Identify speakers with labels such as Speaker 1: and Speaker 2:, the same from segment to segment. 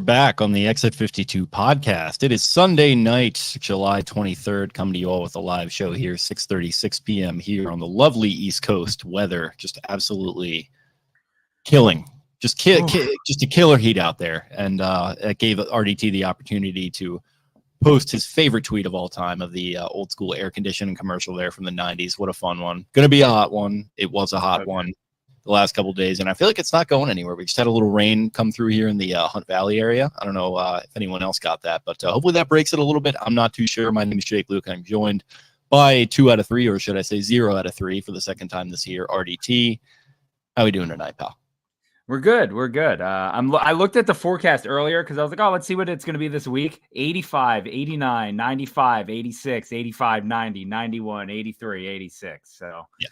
Speaker 1: back on the Exit 52 podcast. It is Sunday night, July 23rd, coming to you all with a live show here, 6:36 p.m. here on the lovely East Coast. Weather just absolutely killing. Just a killer heat out there. And it gave Arditti the opportunity to post his favorite tweet of all time of the old school air conditioning commercial there from the 90s. What a fun one. Going to be a hot one. It was a hot one the last couple of days, and I feel like it's not going anywhere. We just had a little rain come through here in the Hunt Valley area. I don't know if anyone else got that, but hopefully that breaks it a little bit. I'm not too sure. My name is Louque. I'm joined by 2 out of 3, or should I say 0 out of 3 for the second time this year, Arditti. How are we doing tonight, pal?
Speaker 2: We're good. We're good. I looked at the forecast earlier because I was like, oh, let's see what it's going to be this week. 85, 89, 95, 86, 85, 90, 91, 83, 86. So yeah.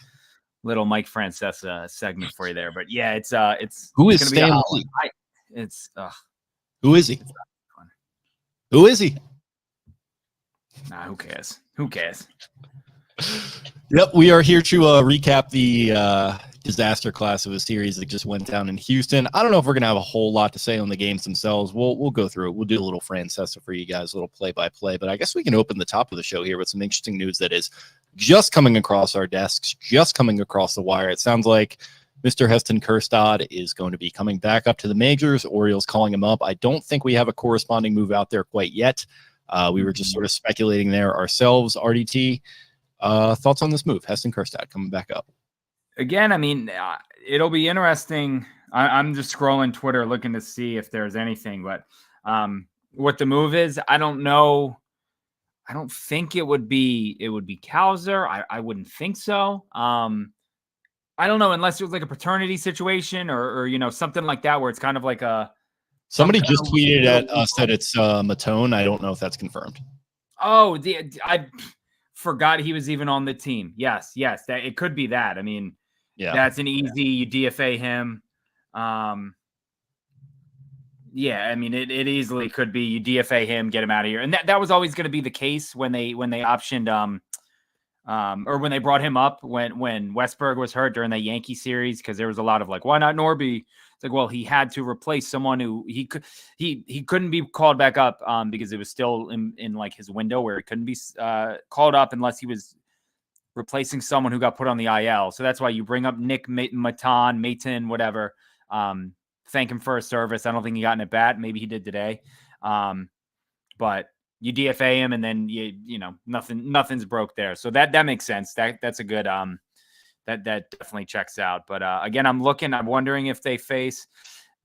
Speaker 2: Little Mike Francesa segment for you there, but yeah, it's
Speaker 1: who
Speaker 2: it's
Speaker 1: is Stan Lee?
Speaker 2: Who is he?
Speaker 1: Who is he?
Speaker 2: Nah, who cares? Who cares?
Speaker 1: Yep, we are here to recap the disaster class of a series that just went down in Houston. I don't know if we're gonna have a whole lot to say on the games themselves. We'll go through it. We'll do a little Francesa for you guys, a little play-by-play. But I guess we can open the top of the show here with some interesting news that is just coming across our desks, just coming across the wire. It sounds like Mr. Heston Kjerstad is going to be coming back up to the majors. Orioles calling him up. I don't think we have a corresponding move out there quite yet. We were just sort of speculating there ourselves. RDT, thoughts on this move? Heston Kjerstad coming back up.
Speaker 2: Again, I mean, it'll be interesting. I'm just scrolling Twitter looking to see if there's anything, but what the move is, I don't know. I don't think it would be Cowser. I wouldn't think so. I don't know, unless it was like a paternity situation or you know, something like that where it's kind of like a
Speaker 1: somebody just tweeted at us that it's Matone. I don't know if that's confirmed.
Speaker 2: Oh, I forgot he was even on the team. Yes, that it could be that. I mean, yeah, that's an easy. You DFA him. Yeah, I mean, it easily could be you DFA him, get him out of here, and that was always going to be the case when they optioned or when they brought him up when Westberg was hurt during the Yankee series, because there was a lot of like, why not Norby? It's like, well, he had to replace someone who he couldn't be called back up because it was still in like his window where he couldn't be called up unless he was replacing someone who got put on the IL. So that's why you bring up Nick Maton, whatever. Thank him for his service. I don't think he got an at bat. Maybe he did today. But you DFA him and then you know, nothing's broke there. So that makes sense. That's a good that definitely checks out. But again, I'm wondering if they face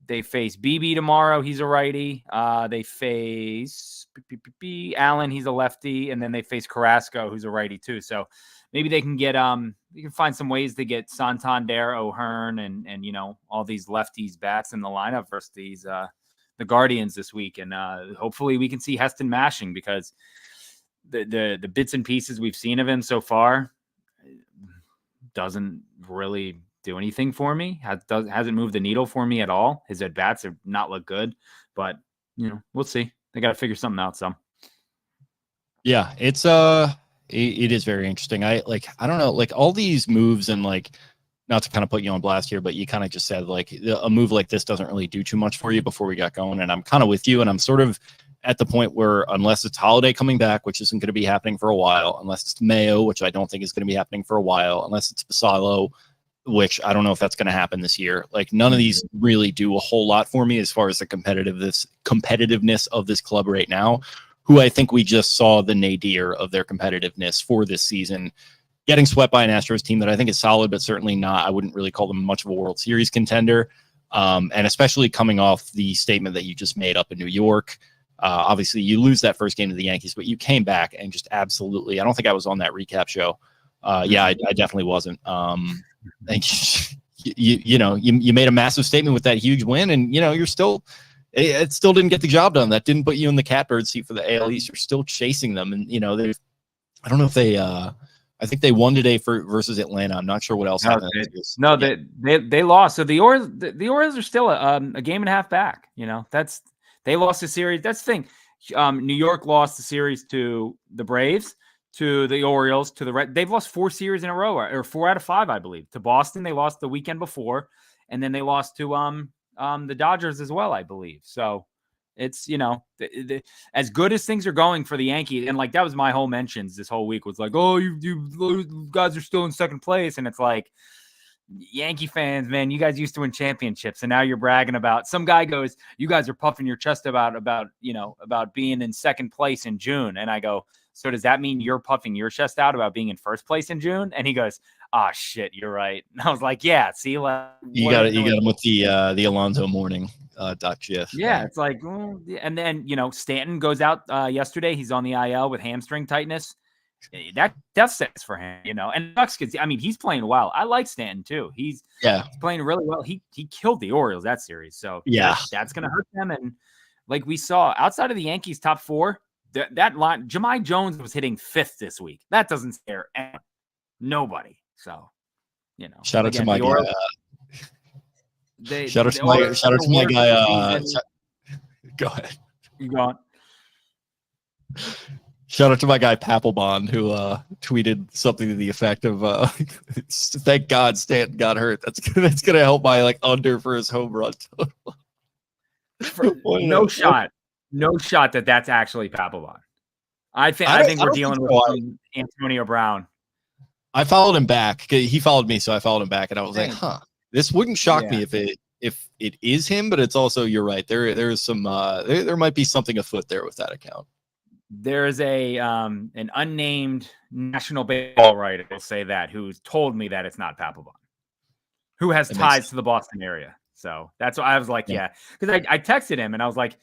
Speaker 2: BB tomorrow. He's a righty. They face Allen. He's a lefty. And then they face Carrasco, who's a righty too. So maybe they can get you can find some ways to get Santander, O'Hearn, and you know, all these lefties bats in the lineup versus these the Guardians this week. And hopefully we can see Heston mashing, because the bits and pieces we've seen of him so far doesn't really do anything for me. Hasn't moved the needle for me at all. His at bats have not looked good, but you know, we'll see. They got to figure something out.
Speaker 1: Yeah, it's it is very interesting. I don't know, like all these moves, and like, not to kind of put you on blast here, but you kind of just said like a move like this doesn't really do too much for you before we got going. And I'm kind of with you, and I'm sort of at the point where unless it's Holiday coming back, which isn't going to be happening for a while, unless it's Mayo, which I don't think is going to be happening for a while, unless it's Basallo, which I don't know if that's going to happen this year. Like none of these really do a whole lot for me as far as the competitiveness of this club right now, who I think we just saw the nadir of their competitiveness for this season, getting swept by an Astros team that I think is solid, but certainly not. I wouldn't really call them much of a World Series contender. And especially coming off the statement that you just made up in New York. Obviously, you lose that first game to the Yankees, but you came back and just absolutely, I don't think I was on that recap show. Yeah, I definitely wasn't. You made a massive statement with that huge win, and, you know, you're still, it still didn't get the job done. That didn't put you in the catbird seat for the AL East. You're still chasing them. And, you know, I don't know if they, I think they won today versus Atlanta. I'm not sure what else happened.
Speaker 2: They lost. So the Orioles are still a game and a half back. You know, they lost the series. That's the thing. New York lost the series to the Braves, to the Orioles, to the Red. They've lost 4 series in a row, or 4 out of 5, I believe. To Boston, they lost the weekend before, and then they lost to the Dodgers as well, I believe. So It's, as good as things are going for the Yankees, and like that was my whole mentions this whole week was like, oh, you guys are still in second place, and it's like, Yankee fans, man, you guys used to win championships, and now you're bragging about. Some guy goes, you guys are puffing your chest about being in second place in June, and I go, so does that mean you're puffing your chest out about being in first place in June? And he goes, shit, you're right. And I was like, yeah, see, like,
Speaker 1: you got him with the Alonzo Mourning .gif.
Speaker 2: Yeah,
Speaker 1: there.
Speaker 2: it's like, and then Stanton goes out yesterday. He's on the IL with hamstring tightness. That death sentence for him, and Bucks because he's playing well. I like Stanton too. He's playing really well. He killed the Orioles that series, so that's gonna hurt them. And like we saw outside of the Yankees top four, that line, Jahmai Jones was hitting fifth this week. That doesn't scare nobody. So
Speaker 1: shout out to my guy. Shout out to my guy. Go ahead.
Speaker 2: You go on.
Speaker 1: Shout out to my guy Papelbon, who tweeted something to the effect of "Thank God Stanton got hurt. That's gonna help my like under for his home run total."
Speaker 2: No shot that's actually Papelbon. I think we're dealing with Antonio Brown.
Speaker 1: I followed him back. He followed me, so I followed him back, and I was like, this wouldn't shock me if it is him, but it's also, you're right. There's some there might be something afoot there with that account.
Speaker 2: There's an unnamed national baseball writer, I'll say that, who's told me that it's not Papelbon, who has ties to the Boston area. So that's why I was like, because I texted him and I was like,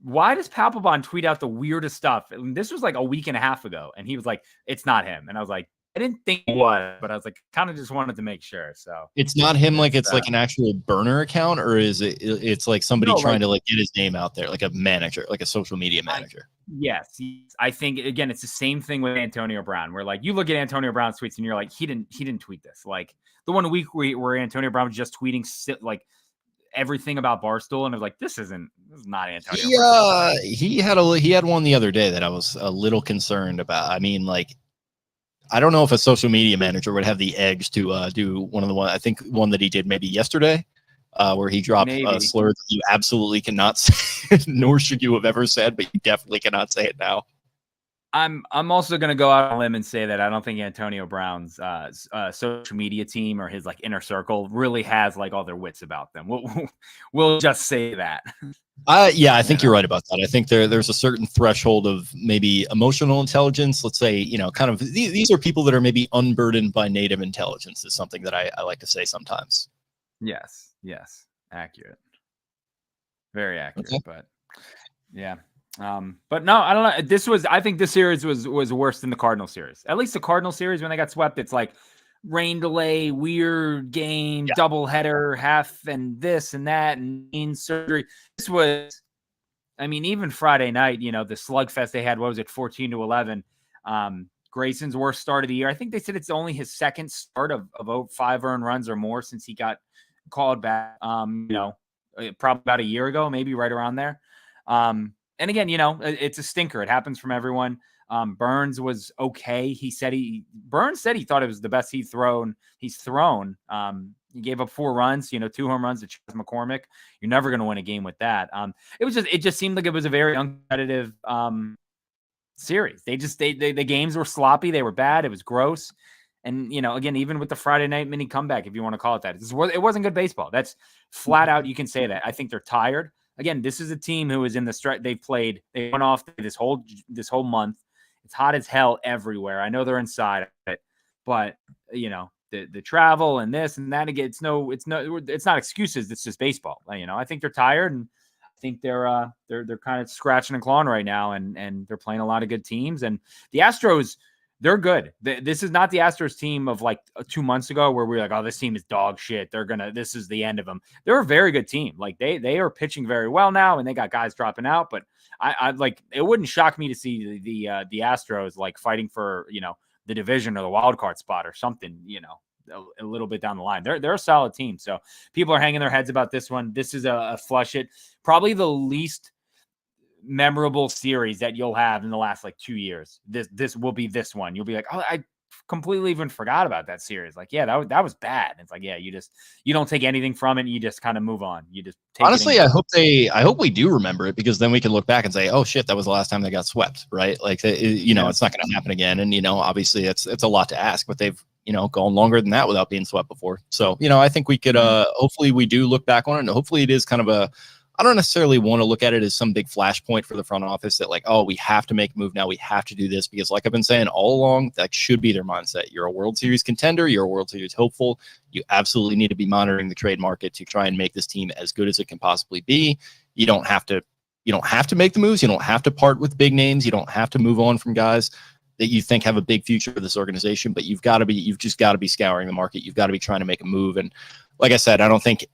Speaker 2: why does Papelbon tweet out the weirdest stuff? And this was like a week and a half ago, and he was like, it's not him. And I was like, I didn't think it was, but I was like, kind of just wanted to make sure. So
Speaker 1: it's not him. Like it's like an actual burner account, or is it? It's like somebody trying to like get his name out there, like a manager, like a social media manager.
Speaker 2: Yes, I think again, it's the same thing with Antonio Brown. Where like you look at Antonio Brown's tweets and you're like, he didn't tweet this. Like the one week where Antonio Brown was just tweeting like everything about Barstool, and I was like, this is not Antonio.
Speaker 1: Yeah, he had one the other day that I was a little concerned about. I mean, like, I don't know if a social media manager would have the edge to do one that he did maybe yesterday, where he dropped a slur that you absolutely cannot say, nor should you have ever said, but you definitely cannot say it now.
Speaker 2: I'm also going to go out on a limb and say that I don't think Antonio Brown's social media team or his like inner circle really has like all their wits about them. We'll just say that.
Speaker 1: I think you're right about that. I think there's a certain threshold of maybe emotional intelligence. Let's say, kind of these are people that are maybe unburdened by native intelligence is something that I like to say sometimes.
Speaker 2: Yes. Accurate. Very accurate, okay. But yeah. But no, I don't know. I think this series was worse than the Cardinal series. At least the Cardinal series, when they got swept, it's like rain delay, weird game, doubleheader, half and this and that, and knee surgery. This was, even Friday night, the slugfest they had, what was it, 14-11? Grayson's worst start of the year. I think they said it's only his second start of 5 earned runs or more since he got called back, probably about a year ago, maybe right around there. And again, it's a stinker. It happens from everyone. Burns was okay. Burns said he thought it was the best he's thrown. He gave up 4 runs, 2 home runs to Chas McCormick. You're never going to win a game with that. It just seemed like it was a very uncompetitive series. The games were sloppy. They were bad. It was gross. And, again, even with the Friday night mini comeback, if you want to call it that, it wasn't good baseball. That's flat out. You can say that. I think they're tired. Again, this is a team who is in the stretch. They went off this whole month. It's hot as hell everywhere. I know they're inside it, but the travel and this and that, again, it's not excuses. It's just baseball. I think they're tired, and I think they're kind of scratching and clawing right now, and they're playing a lot of good teams. And the Astros, they're good. This is not the Astros team of like 2 months ago where we were like, oh, this team is dog shit. This is the end of them. They're a very good team. Like they are pitching very well now, and they got guys dropping out. But I like, it wouldn't shock me to see the Astros like fighting for, the division or the wild card spot or something, a little bit down the line. They're a solid team. So people are hanging their heads about this one. This is a flush it. Probably the least memorable series that you'll have in the last like 2 years. This will be this one. You'll be like, oh, I completely even forgot about that series. Like, yeah, that was bad. It's like, yeah, you don't take anything from it. And you just kind of move on. You just take
Speaker 1: honestly, I hope we do remember it, because then we can look back and say, oh shit, that was the last time they got swept, right? Like, you know, it's not going to happen again. And, you know, obviously it's a lot to ask, but they've, you know, gone longer than that without being swept before. So, you know, I think we could, hopefully we do look back on it, and hopefully it is kind of I don't necessarily want to look at it as some big flashpoint for the front office that, like, oh, we have to make a move now. We have to do this, because like I've been saying all along, that should be their mindset. You're a World Series contender. You're a World Series hopeful. You absolutely need to be monitoring the trade market to try and make this team as good as it can possibly be. You don't have to make the moves. You don't have to part with big names. You don't have to move on from guys that you think have a big future for this organization, but you've just got to be scouring the market. You've got to be trying to make a move. And like I said, I don't think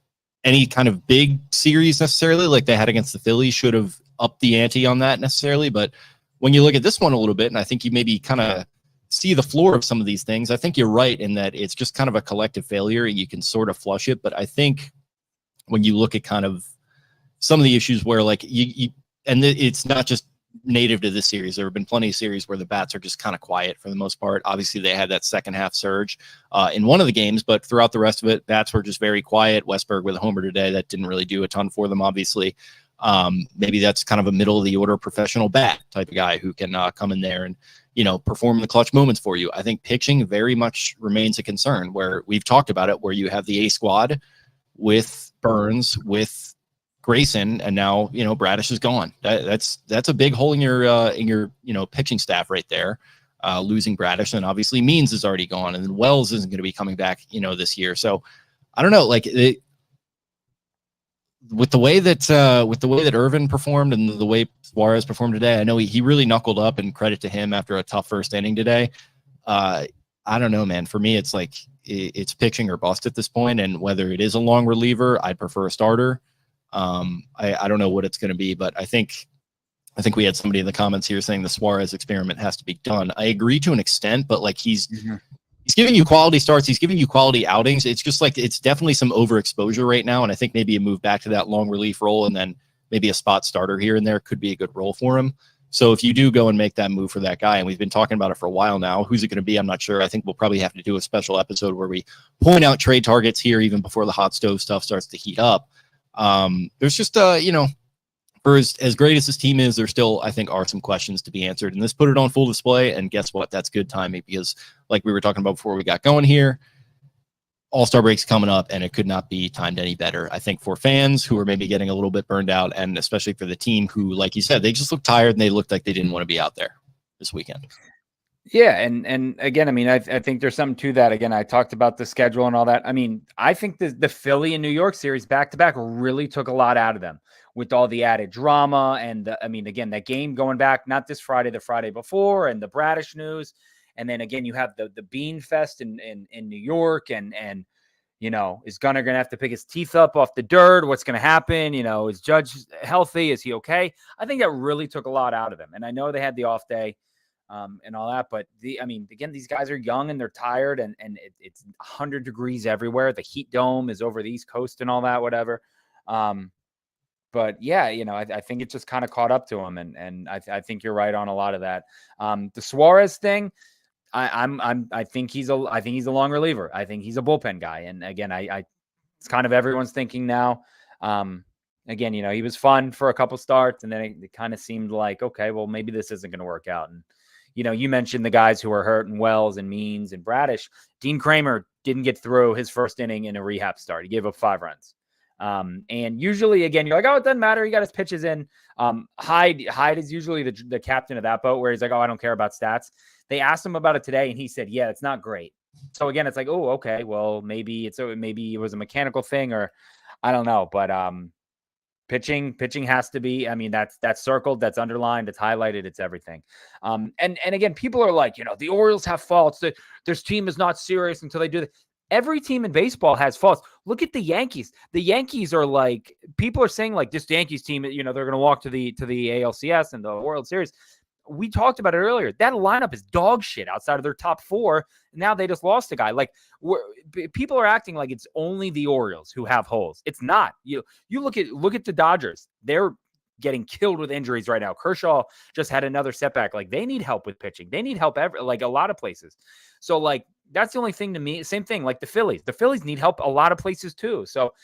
Speaker 1: any kind of big series necessarily like they had against the Phillies should have upped the ante on that necessarily. But when you look at this one a little bit, and I think you maybe kind of see the floor of some of these things, I think you're right in that it's just kind of a collective failure and you can sort of flush it. But I think when you look at kind of some of the issues where, like, it's not just native to this series. There have been plenty of series where the bats are just kind of quiet for the most part. Obviously, they had that second half surge in one of the games, but throughout the rest of it, bats were just very quiet. Westberg with a homer today, that didn't really do a ton for them, obviously. Maybe that's kind of a middle of the order professional bat type of guy who can come in there and, you know, perform the clutch moments for you. I think pitching very much remains a concern, where we've talked about it, where you have the A squad with Burns, with Grayson, and now, you know, Bradish is gone. That's a big hole in your you know, pitching staff right there. Losing Bradish, and obviously Means is already gone, and then Wells isn't going to be coming back, you know, this year. So I don't know, like, with the way that Irvin performed and the way Suarez performed today, I know he really knuckled up, and credit to him after a tough first inning today. I don't know, man. For me, it's like it's pitching or bust at this point, and whether it is a long reliever, I'd prefer a starter. I don't know what it's going to be, but I think we had somebody in the comments here saying the Suarez experiment has to be done. I agree to an extent, but like he's giving you quality starts. He's giving you quality outings. It's just like, it's definitely some overexposure right now. And I think maybe a move back to that long relief role, and then maybe a spot starter here and there could be a good role for him. So if you do go and make that move for that guy, and we've been talking about it for a while now, who's it going to be? I'm not sure. I think we'll probably have to do a special episode where we point out trade targets here, even before the hot stove stuff starts to heat up. There's just, you know, for as great as this team is, there still, I think, are some questions to be answered, and this put it on full display. And guess what? That's good timing, because like we were talking about before we got going here, All-Star break's coming up, and it could not be timed any better. I think for fans who are maybe getting a little bit burned out, and especially for the team who, like you said, they just looked tired and they looked like they didn't want to be out there this weekend.
Speaker 2: Yeah, and again, I mean, I think there's something to that. Again, I talked about the schedule and all that. I mean, I think the Philly and New York series back-to-back really took a lot out of them with all the added drama. And I mean, again, that game going back, not this Friday, the Friday before, and the Bradish news. And then again, you have the Bean Fest in New York, and you know, is Gunnar going to have to pick his teeth up off the dirt? What's going to happen? You know, is Judge healthy? Is he okay? I think that really took a lot out of them. And I know they had the off day and all that, but I mean, again, these guys are young and they're tired, and it's 100 degrees everywhere. The heat dome is over the East Coast and all that, whatever. But yeah, you know, I think it just kind of caught up to him, and I think you're right on a lot of that. The Suarez thing, I think he's a long reliever. I think he's a bullpen guy, and again, it's kind of everyone's thinking now. Again, you know, he was fun for a couple starts, and then it kind of seemed like, okay, well, maybe this isn't going to work out. And you know, you mentioned the guys who are hurt, and Wells and Means and Bradish. Dean Kramer didn't get through his first inning in a rehab start. He gave up 5 runs. And usually, again, you're like, oh, it doesn't matter. He got his pitches in. Hyde is usually the captain of that boat, where he's like, oh, I don't care about stats. They asked him about it today, and he said, yeah, it's not great. So again, it's like, oh, okay, well, maybe it was a mechanical thing, or I don't know. But pitching has to be, I mean, that's circled, that's underlined, it's highlighted, it's everything. And again, people are like, you know, the Orioles have faults. Their team is not serious until they do that. Every team in baseball has faults. Look at the Yankees. The Yankees are like, people are saying like, this Yankees team, you know, they're going to walk to the ALCS and the World Series. We talked about it earlier. That lineup is dog shit outside of their top 4. Now they just lost a guy. Like, people are acting like it's only the Orioles who have holes. It's not. You look at the Dodgers. getting killed with injuries right now. Kershaw just had another setback. Like, they need help with pitching. They need help like a lot of places. So like, that's the only thing to me. Same thing like the Phillies need help a lot of places too. So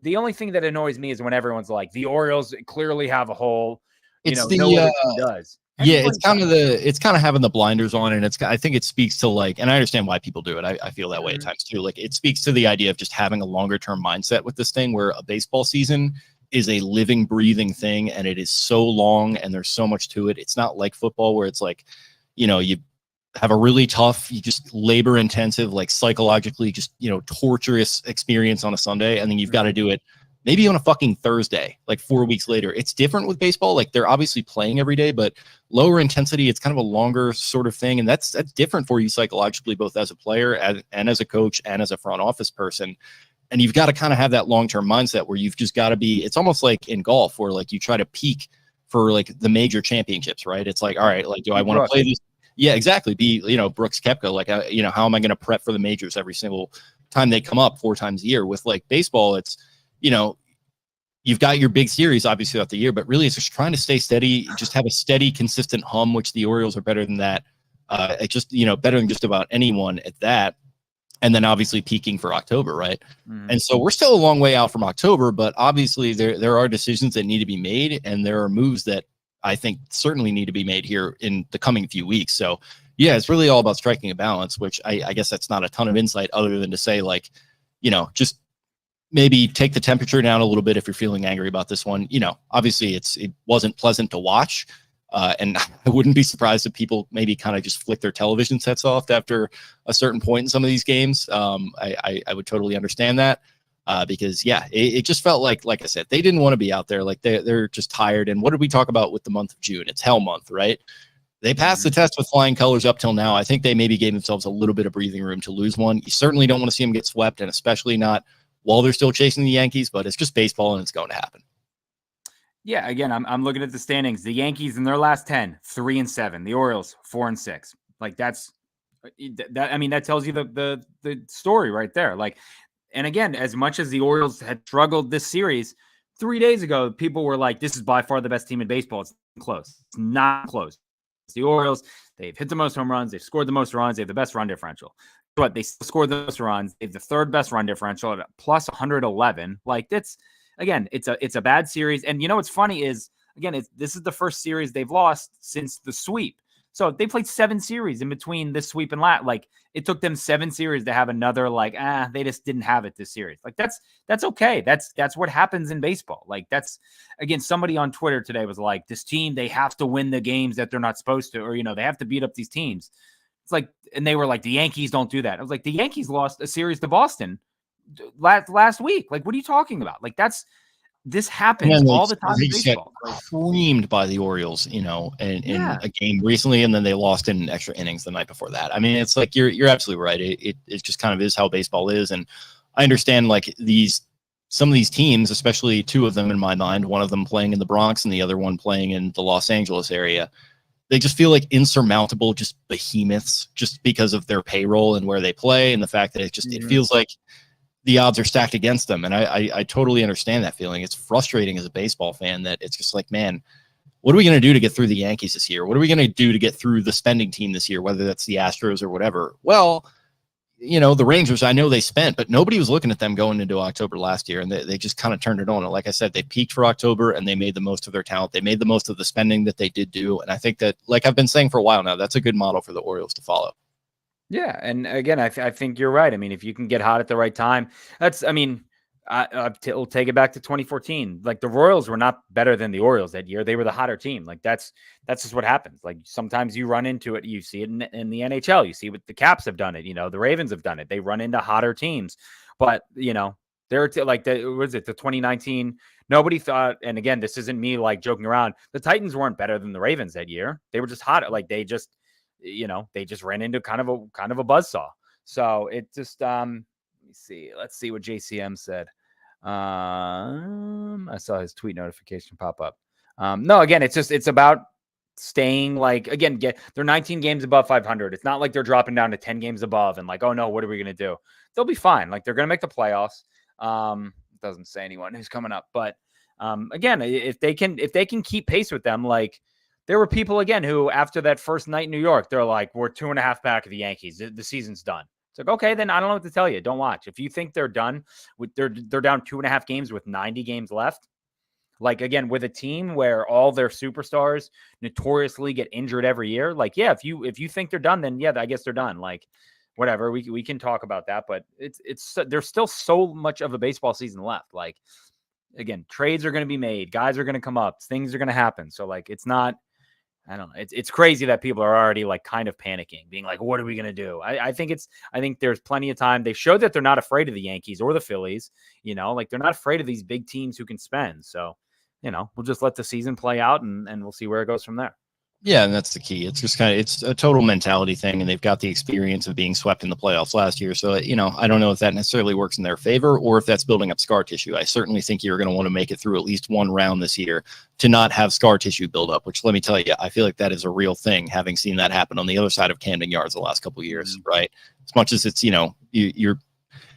Speaker 2: the only thing that annoys me is when everyone's like, the Orioles clearly have a hole.
Speaker 1: It's
Speaker 2: No other team does.
Speaker 1: Yeah, it's kind of having the blinders on, and I think it speaks to like, and I understand why people do it. I feel that way at times too. Like, it speaks to the idea of just having a longer term mindset with this thing, where a baseball season is a living, breathing thing, and it is so long, and there's so much to it. It's not like football where it's like, you have a really tough, you just labor intensive, like psychologically just, torturous experience on a Sunday, and then you've got to do it maybe on a fucking Thursday, like 4 weeks later. It's different with baseball. Like, they're obviously playing every day, but lower intensity, it's kind of a longer sort of thing. And that's different for you psychologically, both as a player and as a coach and as a front office person. And you've got to kind of have that long-term mindset where you've just got to be, it's almost like in golf where like you try to peak for like the major championships, right? It's like, all right, like, do I want to play this? Yeah, exactly. Be, Brooks Koepka, like, how am I going to prep for the majors every single time they come up 4 times a year? With like baseball, it's, you've got your big series obviously throughout the year, but really it's just trying to stay steady, just have a steady, consistent hum, which the Orioles are better than that. It just, better than just about anyone at that. And then obviously peaking for October, right? Mm-hmm. And so we're still a long way out from October, but obviously there are decisions that need to be made, and there are moves that I think certainly need to be made here in the coming few weeks. So yeah, it's really all about striking a balance, which I guess that's not a ton of insight other than to say, like, just maybe take the temperature down a little bit if you're feeling angry about this one. Obviously it wasn't pleasant to watch. And I wouldn't be surprised if people maybe kind of just flick their television sets off after a certain point in some of these games. I would totally understand that because yeah, it just felt like I said, they didn't want to be out there. Like they're just tired. And what did we talk about with the month of June? It's hell month, right? They passed the test with flying colors up till now. I think they maybe gave themselves a little bit of breathing room to lose one. You certainly don't want to see them get swept, and especially not while they're still chasing the Yankees, but it's just baseball and it's going to happen.
Speaker 2: Yeah, again, I'm looking at the standings. The Yankees in their last 10, 3-7. The Orioles 4-6. Like that. I mean, that tells you the story right there. Like, and again, as much as the Orioles had struggled this series 3 days ago, people were like, "This is by far the best team in baseball." It's close. It's not close. It's the Orioles. They've hit the most home runs. They've scored the most runs. They have the best run differential. But they scored the most runs. They have the third best run differential at plus 111. Like, that's, again, it's a bad series. And what's funny is, again, this is the first series they've lost since the sweep. So they played 7 series in between this sweep and like it took them 7 series to have another, like, they just didn't have it this series. Like, that's okay. That's what happens in baseball. Like, that's, again, somebody on Twitter today was like, this team, they have to win the games that they're not supposed to, or, they have to beat up these teams. It's like, and they were like, the Yankees don't do that. I was like, the Yankees lost a series to Boston last week. Like, what are you talking about? Like, this happens all the time in baseball.
Speaker 1: Creamed by the Orioles, in a game recently, and then they lost in extra innings the night before that. I mean, it's like you're absolutely right. It just kind of is how baseball is, and I understand like some of these teams, especially 2 of them in my mind, one of them playing in the Bronx and the other one playing in the Los Angeles area. They just feel like insurmountable, just behemoths, just because of their payroll and where they play, and the fact that it feels like the odds are stacked against them. And I totally understand that feeling. It's frustrating as a baseball fan that it's just like, man, what are we going to do to get through the Yankees this year? What are we going to do to get through the spending team this year, whether that's the Astros or whatever? Well, the Rangers, I know they spent, but nobody was looking at them going into October last year, and they just kind of turned it on. And like I said, they peaked for October, and they made the most of their talent. They made the most of the spending that they did do. And I think that, like I've been saying for a while now, that's a good model for the Orioles to follow.
Speaker 2: Yeah, and again, I think you're right. I mean, if you can get hot at the right time, we'll take it back to 2014. Like, the Royals were not better than the Orioles that year. They were the hotter team. Like, that's just what happens. Like, sometimes you run into it. You see it in the NHL. You see what the Caps have done it. The Ravens have done it. They run into hotter teams. But, they're like, the 2019, nobody thought, and again, this isn't me like joking around, the Titans weren't better than the Ravens that year. They were just hot. Like, they just ran into kind of a buzzsaw. So it just, let me see. Let's see what JCM said. I saw his tweet notification pop up. No, again, it's about staying, like, again, they're 19 games above 500. It's not like they're dropping down to 10 games above and like, oh no, what are we going to do? They'll be fine. Like, they're going to make the playoffs. It doesn't say anyone who's coming up, but Again, if they can keep pace with them, like there were people again who after that first night in New York, they're like, we're 2.5 back of the Yankees. The season's done. It's like, okay, then I don't know what to tell you. Don't watch. If you think they're done with they're down 2.5 games with 90 games left. Like again, with a team where all their superstars notoriously get injured every year, like yeah, if you think they're done, then yeah, I guess they're done. Like whatever, we can talk about that, but it's there's still so much of a baseball season left. Like again, trades are going to be made, guys are going to come up, things are going to happen. So like it's not. I don't know. It's crazy that people are already like kind of panicking, being like, what are we going to do? I think there's plenty of time. They showed that they're not afraid of the Yankees or the Phillies, like they're not afraid of these big teams who can spend. So, we'll just let the season play out and we'll see where it goes from there.
Speaker 1: Yeah, and that's the key. It's just it's a total mentality thing, and they've got the experience of being swept in the playoffs last year. So, I don't know if that necessarily works in their favor or if that's building up scar tissue. I certainly think you're going to want to make it through at least one round this year to not have scar tissue build up, which let me tell you, I feel like that is a real thing, having seen that happen on the other side of Camden Yards the last couple of years, right? As much as it's, you're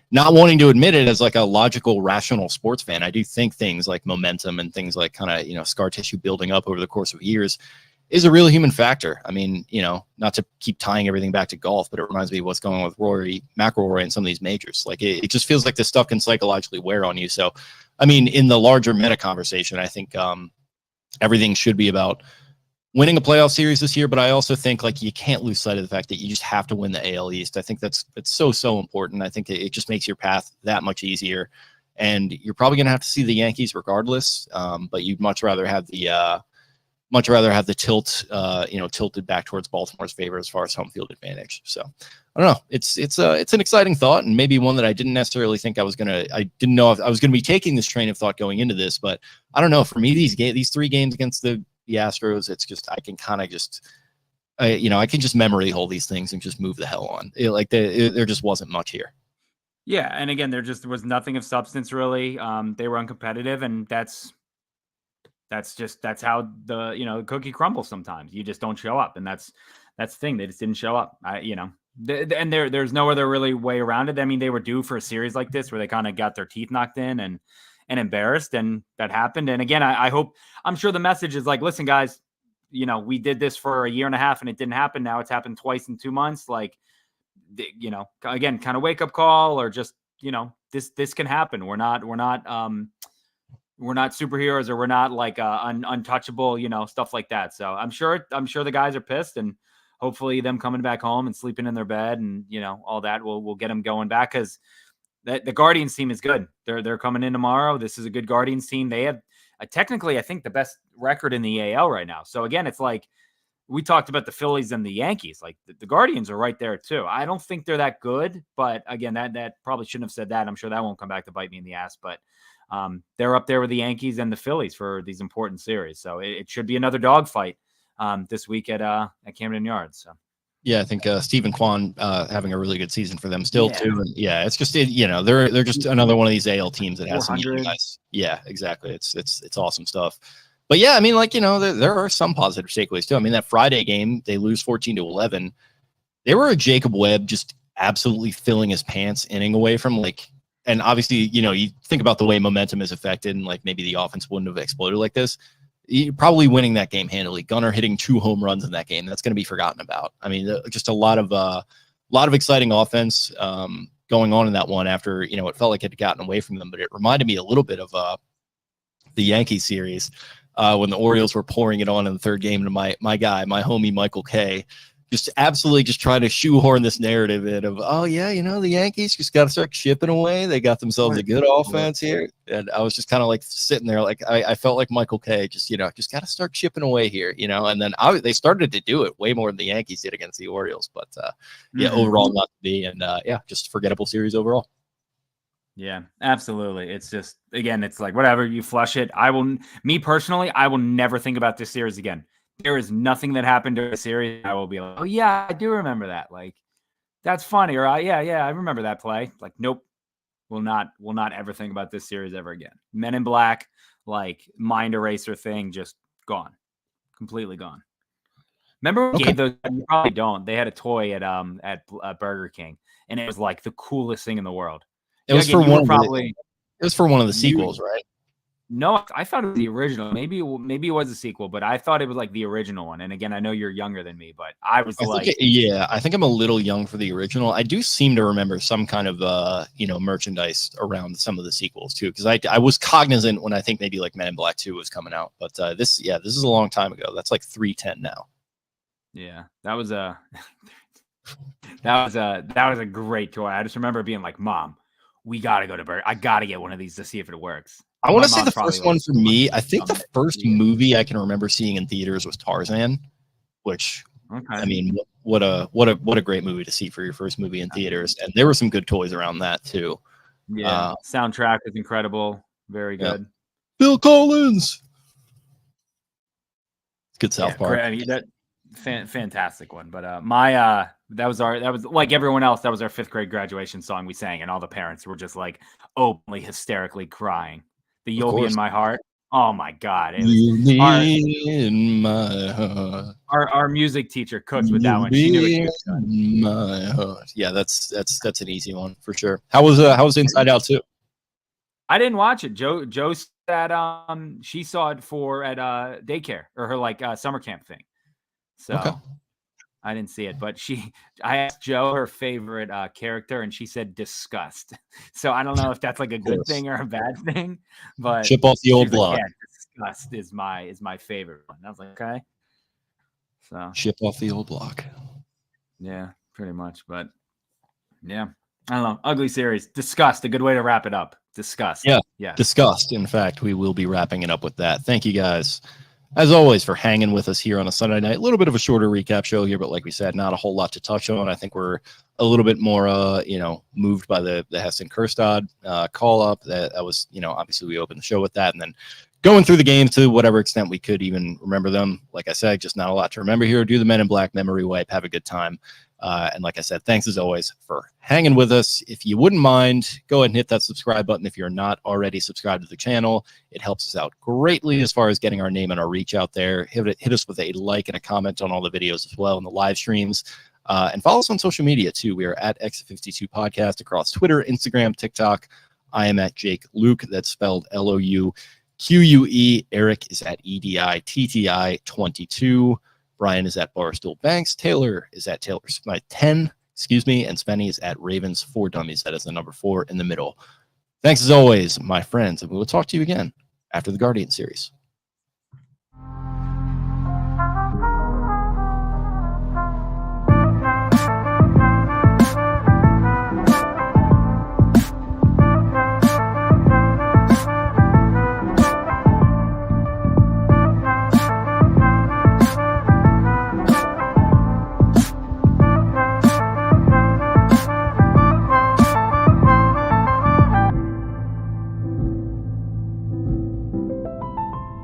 Speaker 1: not wanting to admit it as like a logical, rational sports fan, I do think things like momentum and things like kind of, scar tissue building up over the course of years is a real human factor. I mean, not to keep tying everything back to golf, but it reminds me of what's going on with Rory McIlroy and some of these majors. Like it just feels like this stuff can psychologically wear on you. So, I mean, in the larger meta conversation, I think everything should be about winning a playoff series this year. But I also think like you can't lose sight of the fact that you just have to win the AL East. I think it's so important. I think it just makes your path that much easier. And you're probably going to have to see the Yankees regardless. But you'd much rather have the tilt, tilted back towards Baltimore's favor as far as home field advantage. So I don't know. It's an exciting thought, and maybe one that I didn't necessarily think I didn't know if I was going to be taking this train of thought going into this, but I don't know. For me, these 3 games against the Astros, it's just, I can kind of just, I can just memory hold these things and just move the hell on. There just wasn't much here.
Speaker 2: Yeah. And again, there was nothing of substance really. They were uncompetitive, and that's how the cookie crumbles sometimes. You just don't show up, and that's the thing. They just didn't show up. And there's no other really way around it. I mean, they were due for a series like this where they kind of got their teeth knocked in and embarrassed, and that happened. And again, I'm sure the message is like, listen, guys, we did this for a year and a half and it didn't happen. Now it's happened twice in 2 months. Like, again, kind of wake up call, or just, this can happen. We're not superheroes, or we're not like untouchable, stuff like that. So I'm sure the guys are pissed, and hopefully them coming back home and sleeping in their bed and, all that will get them going back. Cause the Guardians team is good. They're coming in tomorrow. This is a good Guardians team. They have technically, I think, the best record in the AL right now. So again, it's like, we talked about the Phillies and the Yankees, like the Guardians are right there too. I don't think they're that good, but again, that probably shouldn't have said that. I'm sure that won't come back to bite me in the ass, but they're up there with the Yankees and the Phillies for these important series. So it should be another dogfight this week at Camden Yards. So.
Speaker 1: Yeah, I think Stephen Kwan having a really good season for them still too. And yeah, it's just they're just another one of these AL teams that has some young guys. Yeah, exactly. It's awesome stuff. But yeah, I mean, like, there are some positive takeaways too. I mean, that Friday game, they lose 14-11. They were a Jacob Webb just absolutely filling his pants inning away from like. And obviously, you think about the way momentum is affected, and like maybe the offense wouldn't have exploded like this. You're probably winning that game handily. Gunnar hitting 2 home runs in that game. That's going to be forgotten about. I mean, just a lot of exciting offense going on in that one after, it felt like it had gotten away from them, but it reminded me a little bit of the Yankee series when the Orioles were pouring it on in the 3rd game to my homie, Michael K. Just absolutely just trying to shoehorn this narrative in of, oh yeah, the Yankees just got to start chipping away. They got themselves a good offense here. And I was just kind of like sitting there. Like I felt like Michael K just got to start chipping away here, and then they started to do it way more than the Yankees did against the Orioles, but overall not to be. And just forgettable series overall.
Speaker 2: Yeah, absolutely. It's just, again, it's like, whatever, you flush it. Me personally, I will never think about this series again. There is nothing that happened during the series I will be like, oh yeah, I do remember that. Like, that's funny. Or yeah, I remember that play. Like, nope, will not ever think about this series ever again. Men in Black, like mind eraser thing, just gone, completely gone. Remember we gave those? You probably don't. They had a toy at Burger King, and it was like the coolest thing in the world.
Speaker 1: It was for one of the sequels, right?
Speaker 2: No, I thought it was the original. Maybe it was a sequel, but I thought it was like the original one. And again, I know you're younger than me, but I was
Speaker 1: I think I'm a little young for the original. I do seem to remember some kind of merchandise around some of the sequels too, because I was cognizant when I think maybe like Men in Black 2 was coming out, but this is a long time ago. That's like 310 now.
Speaker 2: Yeah, that was a that was a great toy. I just remember being like, "Mom, we gotta go to Burger. I gotta get one of these to see if it works."
Speaker 1: I want to say the first one for me. I think the first movie I can remember seeing in theaters was Tarzan, which I mean, what a great movie to see for your first movie in theaters. And there were some good toys around that too.
Speaker 2: Yeah, soundtrack is incredible, very good.
Speaker 1: Bill Collins, good South Park.
Speaker 2: I mean, that fantastic one. But that was like everyone else. That was our 5th grade graduation song we sang, and all the parents were just like openly hysterically crying. The "You'll Be in My Heart." Oh my God! It was
Speaker 1: in my heart.
Speaker 2: Our music teacher cooked with that one. She knew what she was doing.
Speaker 1: My heart. Yeah, that's an easy one for sure. How was Inside Out 2?
Speaker 2: I didn't watch it. Joe said she saw it at daycare or her like summer camp thing. So okay. I didn't see it, but I asked Joe her favorite character, and she said disgust. So I don't know if that's like a good thing or a bad thing, but
Speaker 1: chip off the old block.
Speaker 2: Like, yeah, disgust is my favorite one. And I was like, okay. So
Speaker 1: chip off the old block.
Speaker 2: Yeah, pretty much. But yeah, I don't know. Ugly series. Disgust. A good way to wrap it up. Disgust.
Speaker 1: Yeah. Disgust. In fact, we will be wrapping it up with that. Thank you guys, as always, for hanging with us here on a Sunday night. A little bit of a shorter recap show here, but like we said, not a whole lot to touch on. I think we're a little bit more, moved by the Heston Kjerstad call up. That was, obviously we opened the show with that, and then going through the games to whatever extent we could even remember them. Like I said, just not a lot to remember here. Do the Men in Black memory wipe. Have a good time. And like I said, thanks as always for hanging with us. If you wouldn't mind, go ahead and hit that subscribe button if you're not already subscribed to the channel. It helps us out greatly as far as getting our name and our reach out there. Hit us with a like and a comment on all the videos as well and the live streams. And follow us on social media too. We are at X52 Podcast across Twitter, Instagram, TikTok. I am at Jake Louque. That's spelled Louque. Eric is at EDITTI22. Brian is at Barstool Banks. Taylor is at Taylor Smith 10, and Spenny is at Ravens 4 Dummies. That is the number 4 in the middle. Thanks as always, my friends, and we will talk to you again after the Guardian series.